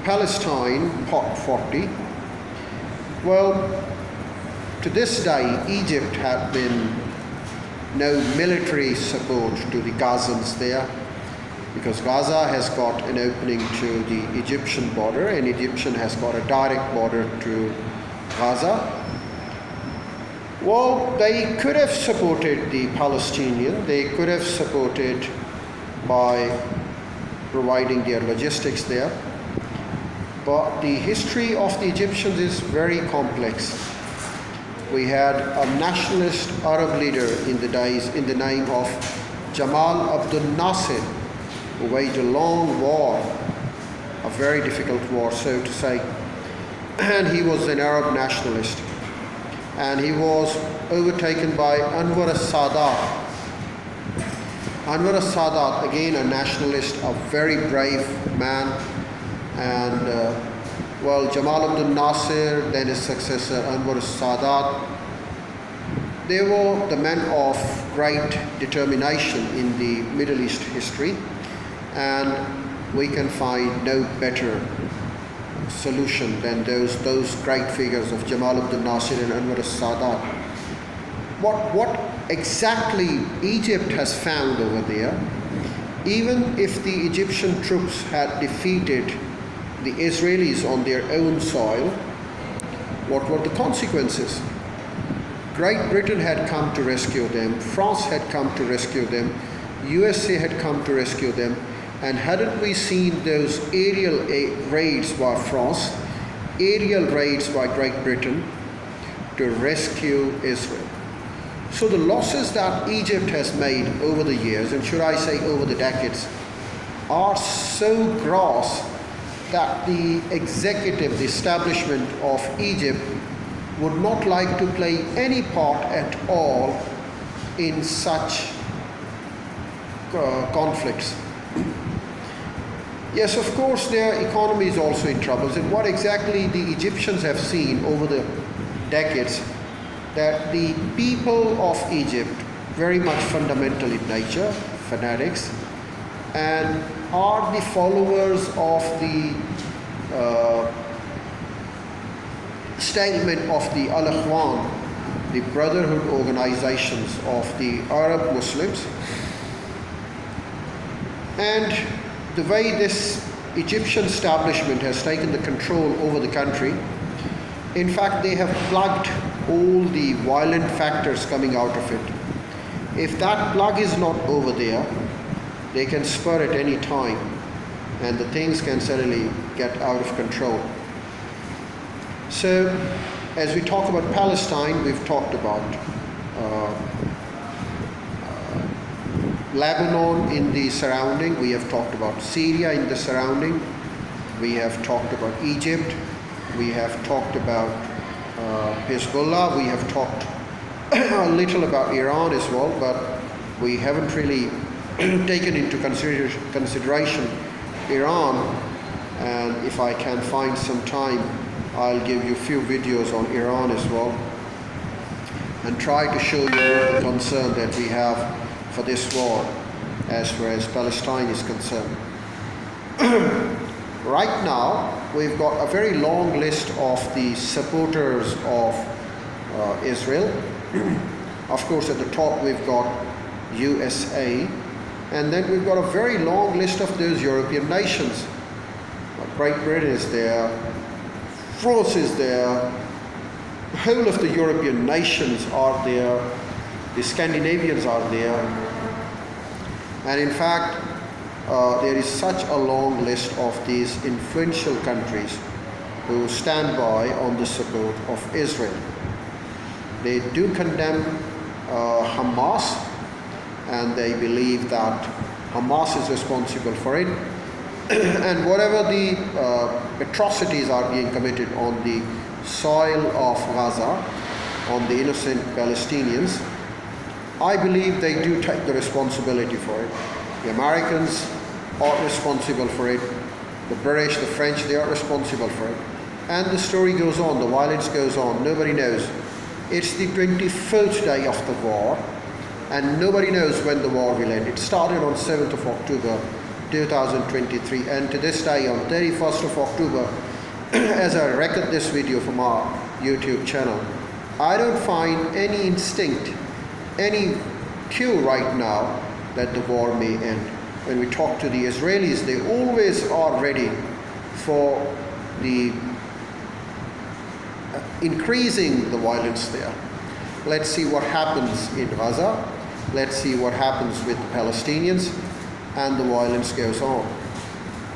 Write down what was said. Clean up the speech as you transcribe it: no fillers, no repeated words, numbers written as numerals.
Palestine, Part 40. Well, to this day, Egypt had been no military support to the Gazans there, because Gaza has got an opening to the Egyptian border, and Egyptian has got a direct border to Gaza. Well, they could have supported the Palestinian, they could have supported by providing their logistics there. But the history of the Egyptians is very complex. We had a nationalist Arab leader in the name of Jamal Abdel Nasser, who waged a long war, a very difficult war, so to say. And he was an Arab nationalist. And he was overtaken by Anwar al-Sadat. Anwar al-Sadat, again a nationalist, a very brave man. And Jamal Abdel Nasser, then his successor Anwar al-Sadat, they were the men of great determination in the Middle East history, and we can find no better solution than those great figures of Jamal Abdel Nasser and Anwar al-Sadat. What exactly Egypt has found over there, even if the Egyptian troops had defeated the Israelis on their own soil, what were the consequences? Great Britain had come to rescue them, France had come to rescue them, USA had come to rescue them, and hadn't we seen those aerial raids by France, aerial raids by Great Britain to rescue Israel? So the losses that Egypt has made over the years, and should I say over the decades, are so gross that the executive, the establishment of Egypt would not like to play any part at all in such conflicts. Yes, of course, their economy is also in troubles. And what exactly the Egyptians have seen over the decades, that the people of Egypt, very much fundamental in nature, fanatics, and are the followers of the statement of the Al-Ikhwan, the brotherhood organizations of the Arab Muslims. And the way this Egyptian establishment has taken the control over the country, in fact, they have plugged all the violent factors coming out of it. If that plug is not over there, they can spur at any time, and the things can suddenly get out of control. So, as we talk about Palestine, we've talked about Lebanon in the surrounding, we have talked about Syria in the surrounding, we have talked about Egypt, we have talked about Hezbollah, we have talked a little about Iran as well, but we haven't really taken into consideration Iran. And if I can find some time, I'll give you a few videos on Iran as well, and try to show you the concern that we have for this war as far as Palestine is concerned. Right now, we've got a very long list of the supporters of Israel. Of course, at the top we've got USA, and then we've got a very long list of those European nations. Great Britain is there, France is there, the whole of the European nations are there, the Scandinavians are there, and in fact there is such a long list of these influential countries who stand by on the support of Israel. They do condemn Hamas, and they believe that Hamas is responsible for it. And whatever the atrocities are being committed on the soil of Gaza, on the innocent Palestinians, I believe they do take the responsibility for it. The Americans are responsible for it. The British, the French, they are responsible for it. And the story goes on, the violence goes on, nobody knows. It's the 24th day of the war, and nobody knows when the war will end. It started on 7th of October 2023, and to this day on 31st of October, as I record this video from our YouTube channel, I don't find any instinct, any cue right now that the war may end. When we talk to the Israelis, they always are ready for the increasing the violence there. Let's see what happens in Gaza. Let's see what happens with the Palestinians, and the violence goes on.